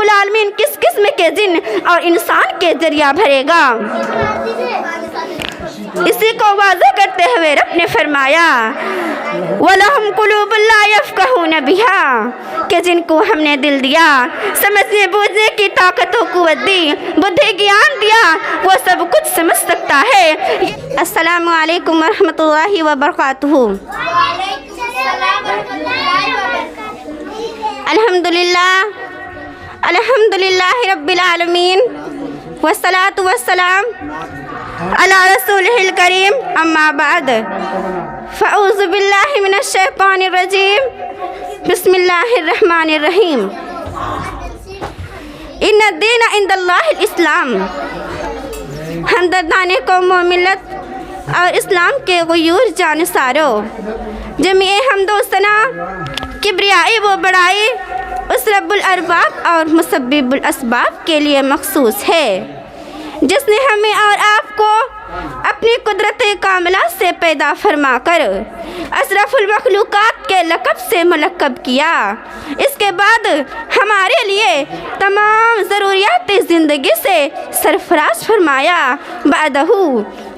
रब्बुल आलमीन किस किस्म के जिन और इंसान के जरिया भरेगा। इसी को वाज़ह करते हुए रब ने फरमाया वलहुम कुलूबुन ला यफ़क़हून बिहा, कि जिनको हमने दिल दिया, समझने बूझने की ताकत व क़ुव्वत दी, बुद्धि ज्ञान दिया, वो सब कुछ समझ सकता है। अस्सलामु अलैकुम वरहमतुल्लाहि वबरकातुहू। अल्हम्दुलिल्लाहि रब्बिल आलमीन वस्सलातु वस्सलाम अला रसूलिहिल करीम, अम्मा बाद, फ़अऊज़ु बिल्लाहि मिनश शैतानिर रजीम, बिस्मिल्लाहिर रहमानिर रहीम। इन्नद-दीन इंदल्लाहिल इस्लाम। हमदर्दाने कौम मिल्लत और इस्लाम के ग़ुयूर जानसारो, जमीए हम्दो सना किब्रियाई व बड़ाई उस रब्बुल अरबाब और मुसब्बिबुल अस्बाब के लिए मखसूस है, जिसने हमें और आपको अपनी कुदरत कामिला से पैदा फरमा कर अशरफुल मखलूक़ात के लक़ब से मुलक़्क़ब किया। इसके बाद हमारे लिए तमाम ज़रूरियात ज़िंदगी से सरफ़राज फरमाया। बादहू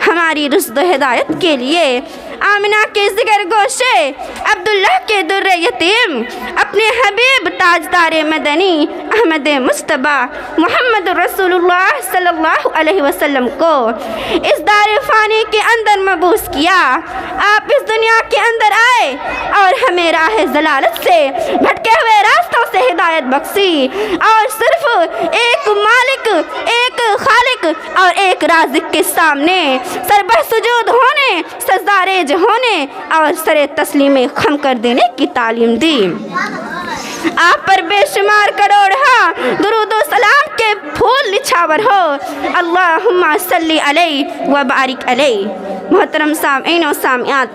हमारी रुश्द व हिदायत के लिए आमिना के ज़िगर गोशे अब्दुल्लाह के दुर्र यतीम अपने हबीब ताजदार मदनी अहमद मुस्तबा मोहम्मद रसूलुल्लाह सल्लल्लाहु अलैहि वसल्लम को इस दार फ़ानी के अंदर मबूस किया। आप इस दुनिया के अंदर आए और हमें राह ज़लालत से भटके हुए रास्तों से हिदायत बख्शी और सिर्फ एक मालिक, एक खालिक और एक राज़िक के सामने सरबह सुजूद होने, सजदारेज होने और सरे तस्लीम खम कर देने की तालीम दी। आप पर बेशुमार करोड़हा दुरूद व सलाम के फूल निछावर हो। अल्लाहुम्मा सल्ली अलैहि व बारिक अलैहि। मोहतरम सामीन व सामियात,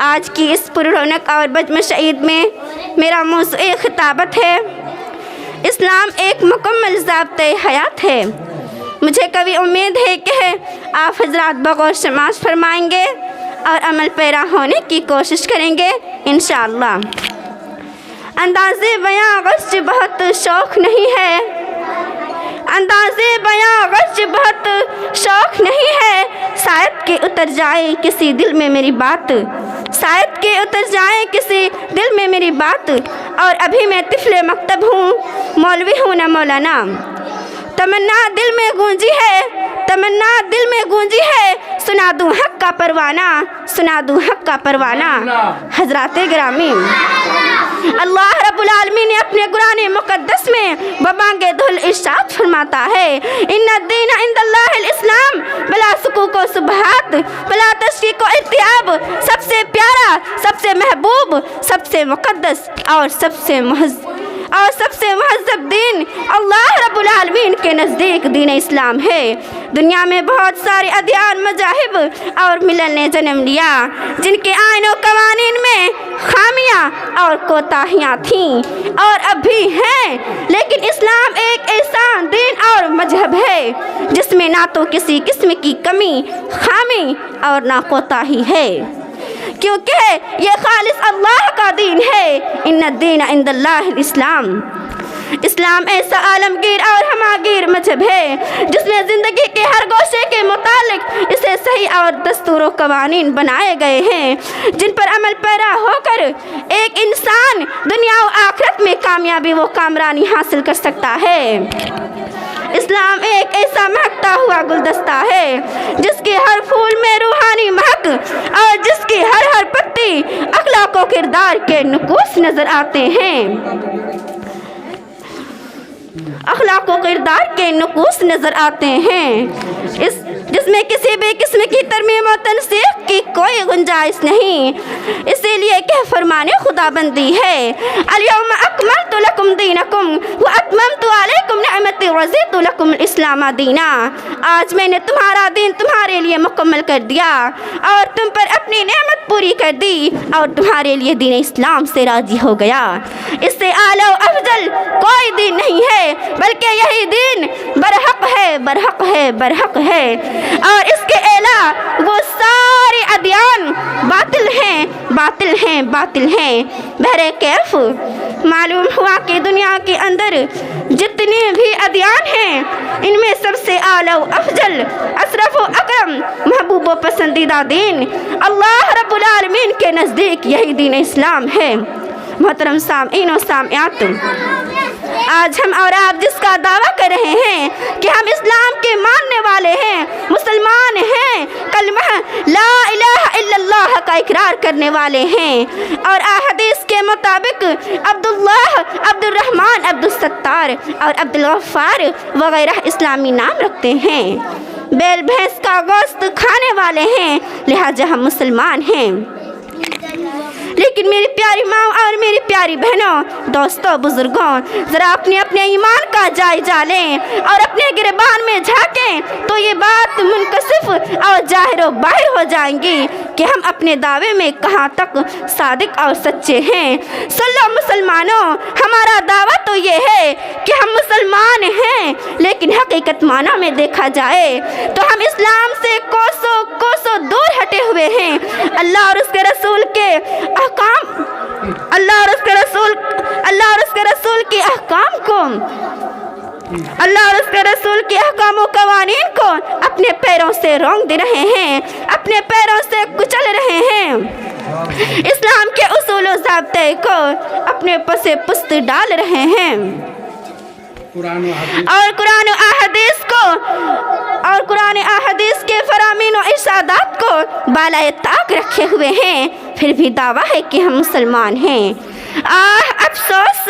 आज की इस पुररौनक और बजमश ईद में मेरा मौज़ूए खिताबत है इस्लाम एक मुकम्मल ज़ाब्ते हयात है। मुझे कभी उम्मीद है कि आप हजरात बग़ौर समाज फरमाएंगे और अमल पैरा होने की कोशिश करेंगे इंशाअल्लाह। अंदाज़े बयां गज़ बहुत शौक़ नहीं है, अंदाज़े बयां गज़ बहुत शौक़ नहीं है, शायद कि उतर जाए किसी दिल में मेरी बात, शायद कि उतर जाए किसी दिल में मेरी बात। और अभी मैं तिफ़ले मकतब हूँ, मौलवी हूँ न मौलाना। तमन्ना दिल में गूंजी है, तमन्ना दिल में गूंजी है, सुना दूँ हक़ का परवाना, सुना दूँ हक़ का परवाना। हज़रात गिरामी, अल्लाह रब्बुल आलमीन ने अपने कुरान मुक़द्दस में बबांगे धुल इरशाद फरमाता है इन्नद-दीन इंदल्लाहिल इस्लाम, बला सुकूक व सुबहात, बला तशकीक व इर्तियाब, सबसे प्यारा, सबसे महबूब, सबसे मुक़द्दस और सबसे मुहज़्ज़ब दीन अल्लाह रब्बुल आलमीन के नज़दीक दीन इस्लाम है। दुनिया में बहुत सारे अदियान, मज़ाहिब और मिलल ने जन्म लिया, जिनके आईन व कवानीन में खामियाँ और कोताहियाँ थीं और अब भी हैं, लेकिन इस्लाम एक ऐसा दीन और मजहब है जिसमें ना तो किसी किस्म की कमी, खामी और ना कोताही है, क्योंकि ये खालिस अल्लाह का दीन है। इन्नद-दीन इंदल्लाहिल इस्लाम। इस्लाम ऐसा आलमगीर और हमागीर मजहब है जिसमें ज़िंदगी के हर गोशे के मुतालिक इसे सही और दस्तूर व कवानीन बनाए गए हैं, जिन पर अमल पैरा होकर एक इंसान दुनिया व आखिरत में कामयाबी व कामरानी हासिल कर सकता है। इस्लाम एक ऐसा महकता हुआ गुलदस्ता है जिसके हर फूल में रूहानी महक और जिसकी हर पत्ती अखलाक व किरदार के नुकूस नज़र आते हैं, अखलाक व किरदार के नुकूस नज़र आते हैं। जिसमें किसी भी किस्म की तरमीम और तनसीख की कोई गुंजाइश नहीं। इसीलिए क्या फरमाने खुदाबंदी है अल-यौम अकमलतु लकुम दीनकुम व अतममतु अलैकुम निअमती व रज़ीतु लकुम इस्लाम दीना। आज मैंने तुम्हारा दीन तुम्हारे लिए मुकम्मल कर दिया और तुम पर अपनी नेमत पूरी कर दी और तुम्हारे लिए दीन इस्लाम से राज़ी हो गया। इससे आला अफजल कोई दीन नहीं है, बल्कि यही दीन बरहक है, बरहक है, बरहक है। और इसके अलावा वो सारे अदियान बातिल हैं, बातिल हैं, बातिल हैं। बहरे कैफ मालूम हुआ कि दुनिया के अंदर जितने भी अदियान हैं इनमें सबसे आला अफजल अशरफ अकरम महबूब पसंदीदा दीन अल्लाह रब्बुल आलमीन के नज़दीक यही दीन इस्लाम है। मोहतरम सामीन और सामियात, आज हम और आप जिसका दावा कर रहे हैं कि हम इस्लाम के मानने वाले हैं, मुसलमान हैं, कलमा ला इलाहा इल्लल्लाह का इकरार करने वाले हैं और हदीस के मुताबिक अब्दुल्लाह, अब्दुर्रहमान, अब्दुलसत्तार और अब्दुल गफ्फार वगैरह इस्लामी नाम रखते हैं। बैल भैंस का गोश्त खाने वाले हैं, लिहाजा हम मुसलमान हैं। लेकिन मेरी प्यारी माँ और मेरी प्यारी बहनों, दोस्तों, बुजुर्गों, ज़रा अपने अपने ईमान का जायजा लें और अपने गिरबान में झांकें तो ये बात मुनकशिफ और जाहिर व बाहिर हो जाएंगी कि हम अपने दावे में कहाँ तक सादिक और सच्चे हैं। सल्लो मुसलमानों, हमारा दावा तो ये है कि हम मुसलमान हैं, लेकिन हकीकत माना में देखा जाए तो हम इस्लाम से कोसों कोसों दूर हटे हुए हैं। अल्लाह और उसके रसूल के अहकाम, अल्लाह और उसके रसूल के अहकाम को, अल्लाह और उसके रसूल के अहकाम व कवानीन को अपने पैरों से रौंद दे रहे हैं, अपने पैरों से कुचल रहे हैं, इस्लाम के उसूल व ज़ाब्ते को अपने पसे पुस्त डाल रहे हैं और कुरान अहदीस के फरामीन और इरशादात को बालाए ताक रखे हुए हैं, फिर भी दावा है कि हम मुसलमान हैं। अफसोस,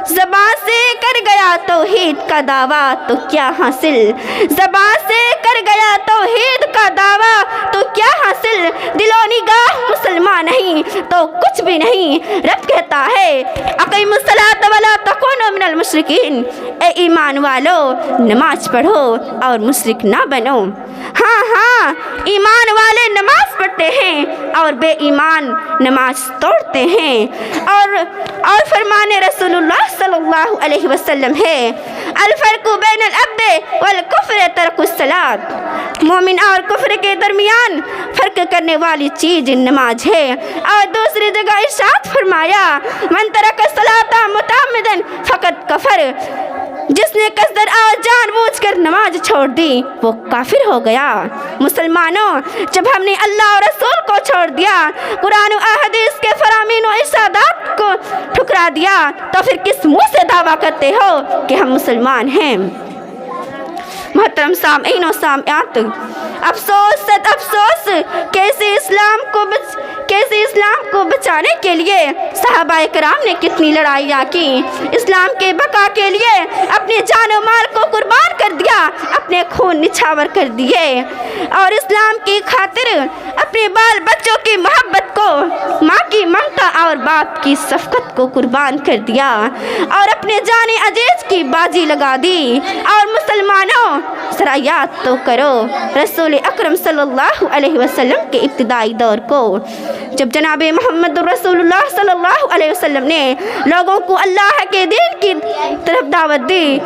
ज़बान से कर गया तौहीद का दावा तो क्या हासिल, ज़बान से कर गया तौहीद का दावा तो क्या हासिल, दिलो निगाह मुसलमान नहीं तो कुछ भी नहीं। रब कहता है अक़ीमुस्सलात वला तकूनू मिनल मुशरिकीन, ए ईमान वालो नमाज पढ़ो और मुशरिक ना बनो। हाँ, ईमान वाले नमाज पढ़ते हैं और बेईमान नमाज तोड़ते हैं। और फरमाने रसूलुल्लाह सल्लल्लाहु अलैहि वसल्लम है, अल फर्कु बैनल अब्द वल कुफ्र तर्कुस सलात, मोमिन और कुफ्र के दरमियान फर्क करने वाली चीज़ नमाज है। और दूसरी जगह इरशाद फरमाया, मन तरक सलाता मुतअम्मिदन फकत कफर, जिसने कसदर और जानबूझकर नमाज छोड़ दी वो काफिर हो गया। मुसलमानों, जब हमने अल्लाह और रसूल को छोड़ दिया, कुरान और हदीस के फरामीन और इरशादात को ठुकरा दिया, तो फिर किस मुंह से दावा करते हो कि हम मुसलमान हैं। मोहतरम सामीन और सामियात, अफसोस सद अफसोस, कैसे इस्लाम को बचाने के लिए सहाबाए कराम ने कितनी लड़ाइयाँ की, इस्लाम के बका के लिए अपने जान और माल को कुर्बान कर दिया, अपने खून निछावर कर दिए और इस्लाम की खातिर अपने बाल बच्चों की मोहब्बत को, माँ की ममता और बाप की शफ़क़त को कुर्बान कर दिया और अपने जाने अजीज की बाजी लगा दी। और मुसलमानों, ज़रा याद तो करो रसूल अकरम सल्लल्लाहु अलैहि वसल्लम के इब्तिदाई दौर को, जब जनाब मोहम्मद रसूलुल्लाह सल्लल्लाहु अलैहि वसल्लम ने लोगों को अल्लाह के दीन की तरफ दावत दी,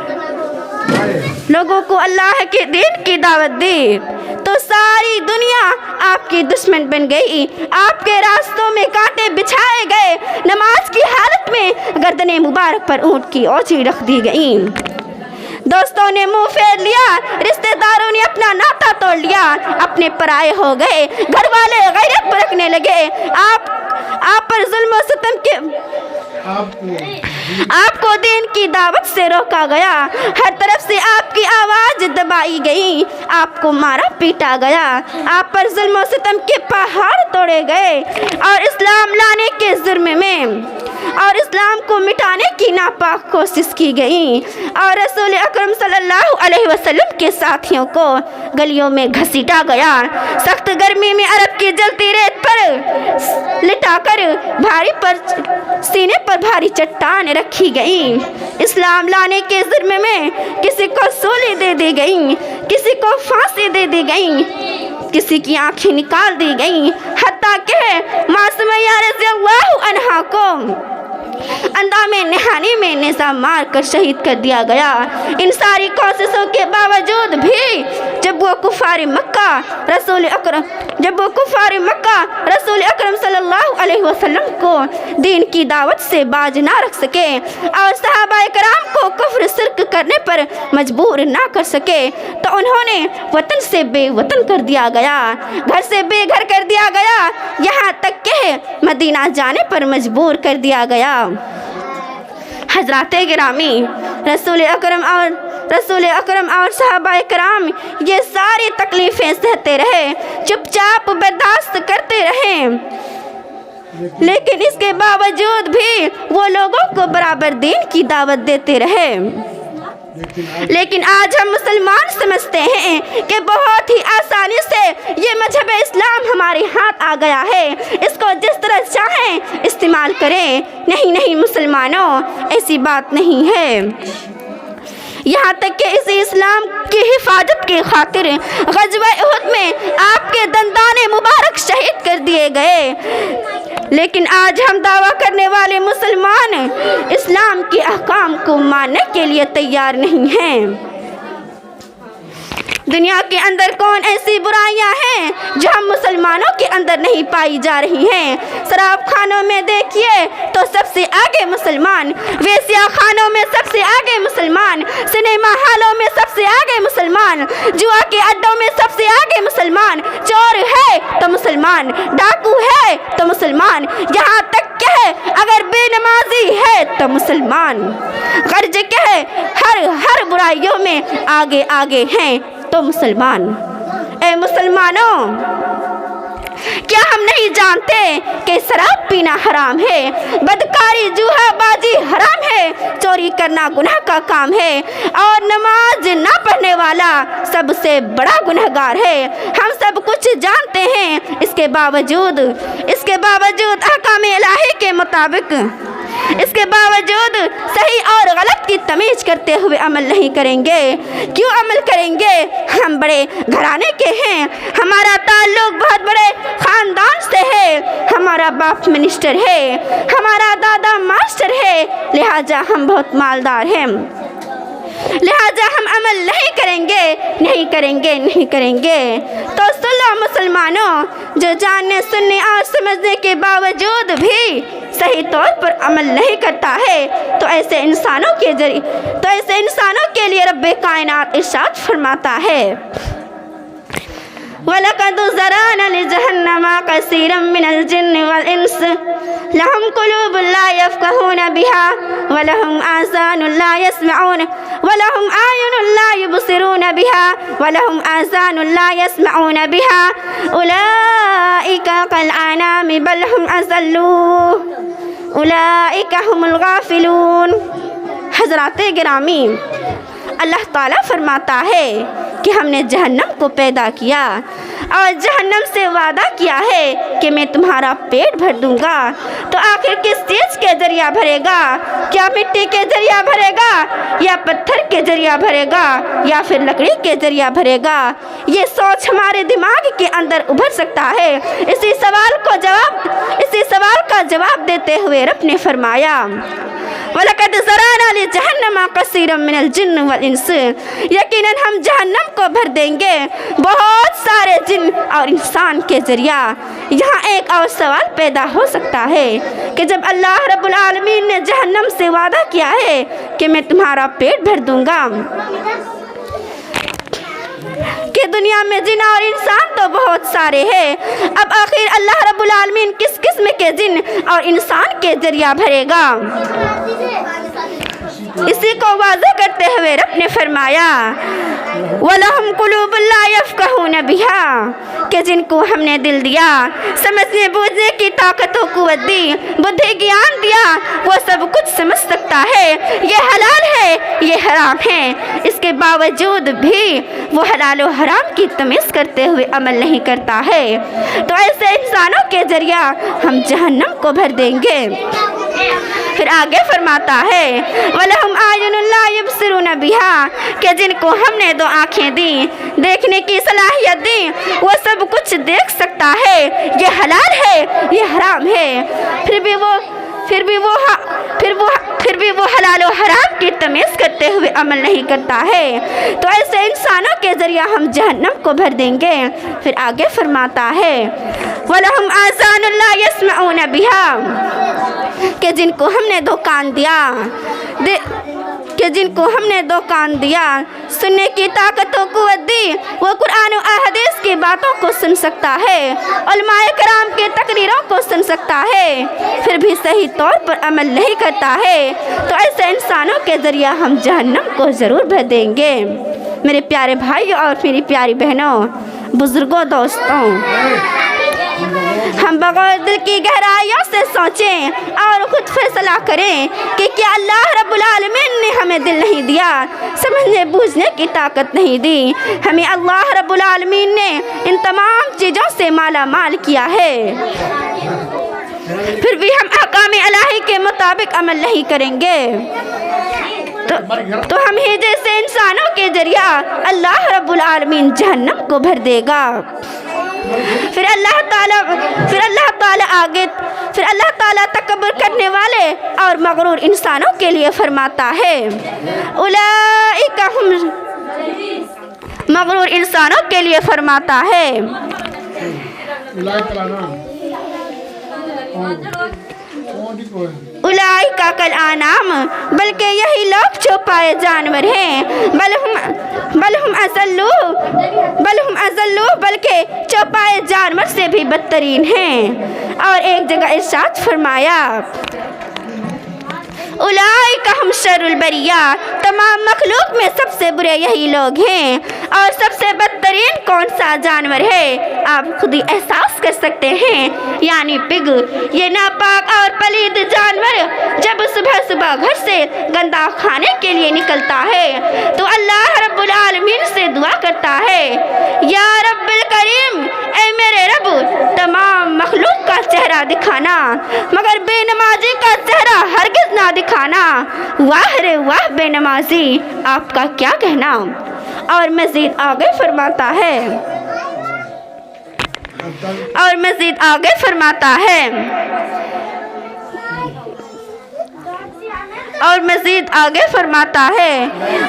लोगों को अल्लाह के दीन की दावत दी, तो सारी दुनिया आपकी दुश्मन बन गई, आपके रास्तों में कांटे बिछाए गए, नमाज की हालत में गर्दने मुबारक पर ऊँट की ओछी रख दी गई, दोस्तों ने मुंह फेर लिया, रिश्तेदारों ने अपना नाता तोड़ लिया, अपने पराये हो गए, घर वाले गैरत बरतने लगे, आप पर जुल्म और सितम के आपको दीन की दावत से रोका गया, हर तरफ से आपकी आवाज़ दबाई गई, आपको मारा पीटा गया, आप पर जुल्म और सितम के पहाड़ तोड़े गए और इस्लाम लाने के जुर्म में और इस्लाम को मिटाने की नापाक कोशिश की गई और रसूल अकरम सल्लल्लाहु अलैहि वसल्लम के साथियों को गलियों में घसीटा गया, सख्त गर्मी में अरब की जलती रेत पर लिटाकर सीने पर भारी चट्टान रखी गई। इस्लाम लाने के जुर्म में किसी को सूली दे दी गई, किसी को फांसी दे दी गई, किसी की आंखें निकाल दी गई, हत्ता कि मासूमा रज़ियल्लाहु अन्हा को अंदाम नहानी में निज़ाम मार कर शहीद कर दिया गया। इन सारी कोशिशों के बावजूद भी जब वो कुफार मक्का रसूल अकरम सल्लल्लाहु अलैहि वसल्लम को दीन की दावत से बाज ना रख सके और सहाबा कराम को कुफ्र शिर्क करने पर मजबूर ना कर सके, तो उन्होंने वतन से बेवतन कर दिया गया, घर से बेघर कर दिया गया, यहाँ तक कि मदीना जाने पर मजबूर कर दिया गया। हज़रात गिरामी, रसूल अकरम और सहाबा कराम ये सारी तकलीफ़ें सहते रहे, चुपचाप बर्दाश्त करते रहे, लेकिन इसके बावजूद भी वो लोगों को बराबर दीन की दावत देते रहे। लेकिन आज हम मुसलमान समझते हैं कि बहुत ही आसानी से ये मजहब इस्लाम हमारे हाथ आ गया है, इसको जिस तरह चाहें इस्तेमाल करें। नहीं मुसलमानों, ऐसी बात नहीं है। यहाँ तक कि इसी इस्लाम की हिफाजत की खातिर ग़ज़वा उहद में आपके दंदाने मुबारक शहीद कर दिए गए। लेकिन आज हम दावा करने वाले मुसलमान इस्लाम के अहकाम को मानने के लिए तैयार नहीं हैं। दुनिया के अंदर कौन ऐसी बुराइयां हैं जो हम मुसलमानों के अंदर नहीं पाई जा रही हैं? शराब खानों में देखिए तो सबसे आगे मुसलमान, वेश्या खानों में सबसे आगे मुसलमान, सिनेमा हॉलों में सबसे आगे मुसलमान, जुआ के अड्डों में सबसे आगे मुसलमान, चोर है तो मुसलमान, डाकू है तो मुसलमान, यहाँ तक क्या है अगर बेनमाजी है तो मुसलमान, गर्ज क्या है हर बुराइयों में आगे आगे हैं तो मुसलमान। ए मुसलमानों, क्या हम नहीं जानते कि शराब पीना हराम है, बदकारी जुआ बाजी हराम है, चोरी करना गुनाह का काम है और नमाज ना पढ़ने वाला सबसे बड़ा गुनहगार है। हम सब कुछ जानते हैं, इसके बावजूद अहकाम इलाही के मुताबिक इसके बावजूद सही और गलत की तमीज़ करते हुए अमल नहीं करेंगे। क्यों अमल करेंगे? हम बड़े घराने के हैं, हमारा ताल्लुक बहुत बड़े ख़ानदान से है, हमारा बाप मिनिस्टर है, हमारा दादा मास्टर है, लिहाजा हम बहुत मालदार हैं, लिहाजा हम अमल नहीं करेंगे। तो सुन लो मुसलमानों, जो जानने सुनने और समझने के बावजूद भी सही तौर पर अमल नहीं करता है, तो ऐसे इंसानों के लिए रब्बे कायनात इरशाद फरमाता है, वलक़द ज़रअना लिजहन्नम कसीरम मिनल जिन्न वल इंस लहुम कुलूबुन ला यफ़क़हून बिहा व लहुम आज़ानुन ला यस्मऊन व लहुम आयुनुन ला युबसिरून बिहा व लहुम आज़ानुन ला यस्मऊन बिहा उलाइका कल अनामि बल हुम अज़ल्लू उलाइका हुमुल गाफ़िलून। हज़रात गिरामी, अल्लाह ताला फरमाता है कि हमने जहन्नम को पैदा किया और जहन्नम से वादा किया है कि मैं तुम्हारा पेट भर दूंगा। तो आखिर किस चीज़ के जरिया भरेगा? क्या मिट्टी के जरिया भरेगा या पत्थर के जरिया भरेगा या फिर लकड़ी के जरिया भरेगा? ये सोच हमारे दिमाग के अंदर उभर सकता है। इसी सवाल का जवाब देते हुए रब ने फरमाया, वलक़द ज़रअना लिजहन्नम कसीरम मिनल जिन्न वल इंस, यकीनन हम जहन्नम को भर देंगे बहुत सारे जिन और इंसान के जरिया। यहाँ एक और सवाल पैदा हो सकता है कि जब अल्लाह रब्बुल आलमीन ने जहन्नम से वादा किया है कि मैं तुम्हारा पेट भर दूंगा, कि दुनिया में जिन और इंसान तो बहुत सारे हैं, अब आखिर अल्लाह रब्बुल आलमीन किस किस्म के जिन और इंसान के जरिया भरेगा? इसी को वाज़ह करते हुए रब ने फरमाया, वलहुम कुलूबुन ला यफ़क़हून बिहा, कि जिनको हमने दिल दिया, समझने बूझने की ताकत व क़ुव्वत दी, बुद्धि ज्ञान दिया, वो सब कुछ समझ सकता है, ये हलाल है ये हराम है, इसके बावजूद भी वो हलाल व हराम की तमीज़ करते हुए अमल नहीं करता है। तो ऐसे इंसानों के जरिया हम जहन्नम को भर देंगे। फिर आगे फरमाता है, वलहुम आयुनुन ला युबसिरून बिहा, कि जिनको हमने दो आँखें दी, देखने की सलाहियत दी, वो सब कुछ देख सकता है, ये हलाल है ये हराम है, फिर भी वो हलाल और हराम की तमीज़ करते हुए अमल नहीं करता है, तो ऐसे इंसानों के ज़रिए हम जहन्नम को भर देंगे। फिर आगे फरमाता है वलहुम आज़ानुन ला यस्मऊन बिहा, कि जिनको हमने दुकान दिया सुनने की ताकत और कुव्वत दी, वो कुरान और अहदीस की बातों को सुन सकता है, उलमाए कराम के तकरीरों को सुन सकता है, फिर भी सही तौर पर अमल नहीं करता है, तो ऐसे इंसानों के ज़रिए हम जहन्नम को ज़रूर भर देंगे। मेरे प्यारे भाइयों और मेरी प्यारी बहनों, बुज़ुर्गों, दोस्तों, हम बगैर दिल की गहराइयों से सोचें और खुद फैसला करें कि क्या अल्लाह रब्बुल आलमीन ने हमें दिल नहीं दिया, समझने बूझने की ताकत नहीं दी। हमें अल्लाह रब्बुल आलमीन ने इन तमाम चीज़ों से माला माल किया है, फिर भी हम अहकाम इलाही के मुताबिक अमल नहीं करेंगे, तो हम ही जैसे इंसानों के जरिया अल्लाह रब्बुल आलमीन जहन्नम को भर देगा। फिर अल्लाह ताला तकब्बुर करने वाले और मगरूर इंसानों के लिए फरमाता है उलाइका हम, मगरूर इंसानों के लिए फरमाता है उलाइका कल आनाम, बल्कि यही लोग छुपाए जानवर हैं, बल हम अज़ल्लू, बल्कि छुपाए जानवर से भी बदतरीन हैं। और एक जगह इरशाद फरमाया उलाइका हम शर्रुल बरिया, तमाम मखलूक में सबसे बुरे यही लोग हैं। और सबसे बदतरीन कौन सा जानवर है, आप खुद ही एहसास कर सकते हैं, यानी पिग। ये नापाक और पलीद जानवर जब सुबह सुबह घर से गंदा खाने के लिए निकलता है तो अल्लाह रब्बुल आलमीन से दुआ करता है या रब्बुल करीम, ऐ मेरे रब, तमाम मखलूक का चेहरा दिखाना मगर बेनमाजी का चेहरा हरगिज़ ना दिखाना। वाह रे वाह बेनमाजी, आपका क्या कहना। और मज़ीद आगे फरमाता है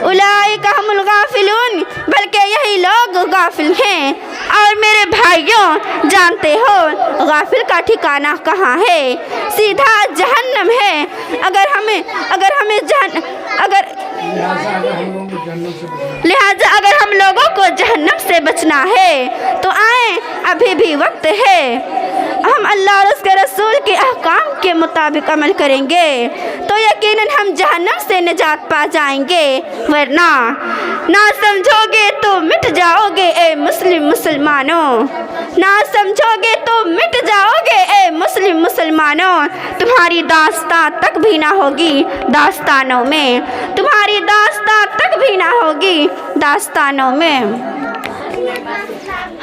उलाइका हुमुल गाफिलून, बल्कि यही लोग गाफिल हैं। और मेरे भाइयों, जानते हो गाफिल का ठिकाना कहाँ है? सीधा जहन्नम है। लिहाजा अगर हम लोगों को जहन्नम से बचना है तो आए, अभी भी वक्त है। हम अल्लाह और उसके रसूल के अहकाम के मुताबिक अमल करेंगे तो यकीनन हम जहन्नम से निजात पा जाएंगे, वरना ना समझोगे तो मिट जाओगे ए मुसलमानों, ना समझोगे तो मिट जाओगे ए मुसलमानों। तुम्हारी दास्तां तक भी ना होगी दास्तानों में, तुम्हारी दास्तां तक भी ना होगी दास्तानों में।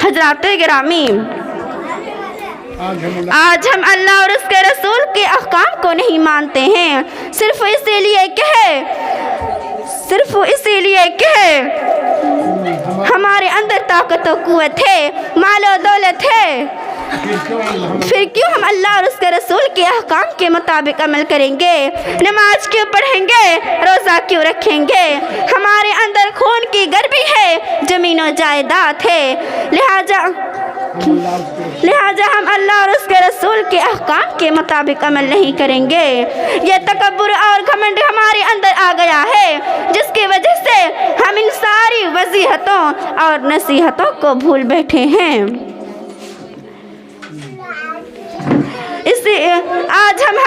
हज़रात गिरामी, आज हम अल्लाह और उसके रसूल के अहकाम को नहीं मानते हैं, सिर्फ इसीलिए कि हमारे अंदर ताकत और कुव्वत है, माल और दौलत है। फिर क्यों हम अल्लाह और उसके रसूल के अहकाम के मुताबिक अमल करेंगे? नमाज क्यों पढ़ेंगे? रोज़ा क्यों रखेंगे? हमारे अंदर खून की गर्मी है, ज़मीन और जायदाद है। लिहाजा हम अल्लाह और उसके रसूल के अहकाम के मुताबिक अमल नहीं करेंगे। ये तकब्बुर और घमंड हमारे अंदर आ गया है, जिसकी वजह से हम इन सारी वज़ीहतों और नसीहतों को भूल बैठे हैं। आज हम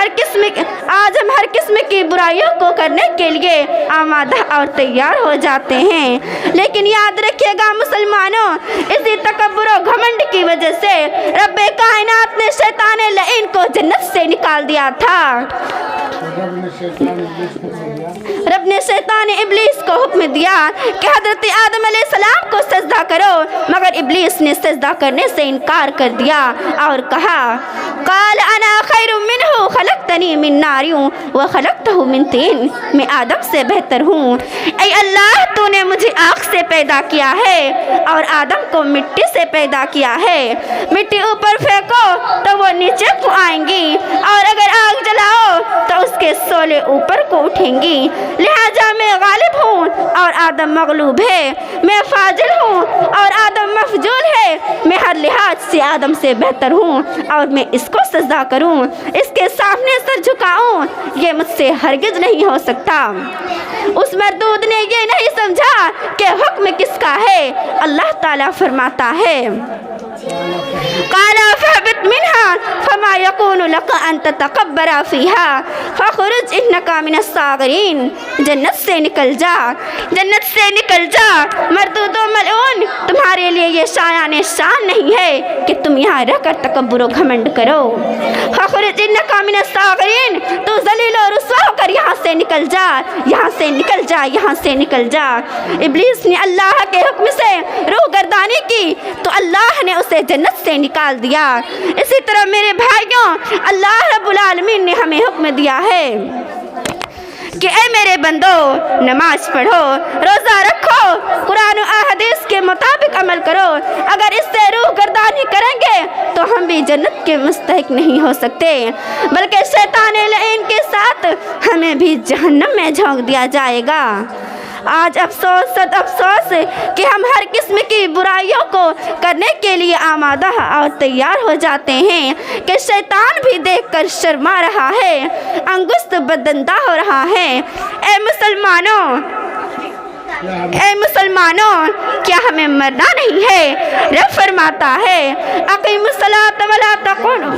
हर किस्म की बुराइयों को करने के लिए आमादा और तैयार हो जाते हैं। लेकिन याद रखिएगा मुसलमानों, इसी तकब्बुर और घमंड की वजह से रब्बे कायनात ने शैतान लईन को जन्नत से निकाल दिया था। रब ने शैतान इब्लीस को हुक्म दिया कि हज़रत आदम अलैहिस्सलाम को सजदा करो, मगर इब्लीस ने सजदा करने से इनकार कर दिया और कहा क़ाल अना खैरुम मिन्हु खलक़तनी मिन नारिन व खलक़तहु मिन तीन, मैं आदम से बेहतर हूँ। ऐ अल्लाह, तूने मुझे आग से पैदा किया है और आदम को मिट्टी से पैदा किया है। मिट्टी ऊपर फेंको तो वो नीचे को आएंगी और अगर आग जलाओ तो उसके शोले ऊपर को उठेंगी। लिहाजा मैं गालिब हूँ और आदम मगलूब है, मैं फाजिल हूँ और आदम मफजूल है। मैं हर लिहाज से आदम से बेहतर हूँ और मैं इसको सजदा करूँ, इसके सामने सर झुकाऊँ, ये मुझसे हरगिज नहीं हो सकता। उस मरदूद ने ये नहीं समझा कि हुक्म किसका है। अल्लाह ताला फरमाता है काला फहबित मिन्हा फमा यकूनु लका अन ततकब्बरा फीहा फखरुज इन्नका मिनस सागिरीन। जन्नत से निकल जा, जन्नत से निकल जा मरदूदो मलऊन, तुम्हारे लिए ये शायान शान नहीं है कि तुम यहाँ रहकर तकब्बुर व घमंड करो। फखरुज इन्नका मिनस सागिरीन, तू जलील और रुसवा होकर यहाँ से निकल जा, यहाँ से निकल जा, यहाँ से निकल जा। इब्लीस ने अल्लाह के हुक्म से रूह गर्दानी की तो अल्लाह ने उसे जन्नत से निकाल दिया। इसी तरह मेरे भाइयों, अल्लाह रब्बुल आलमीन ने हमें हुक्म दिया है कि ऐ मेरे बंदो, नमाज पढ़ो, रोज़ा रखो, कुरान और हदीस के मुताबिक अमल करो। अगर इससे रूह गर्दानी करेंगे तो हम भी जन्नत के मुस्तहिक नहीं हो सकते, बल्कि शैतान लईन के साथ हमें भी जहन्नम में झोंक दिया जाएगा। आज अफसोस सद अफसोस कि हम हर किस्म की बुराइयों को करने के लिए आमादा और तैयार हो जाते हैं कि शैतान भी देखकर शर्मा रहा है, अंगुस्त बदंदा हो रहा है। ऐ मुसलमानों, क्या हमें मरना नहीं है? रब फरमाता है अक़ीमुस्सलात वला तक़ूलू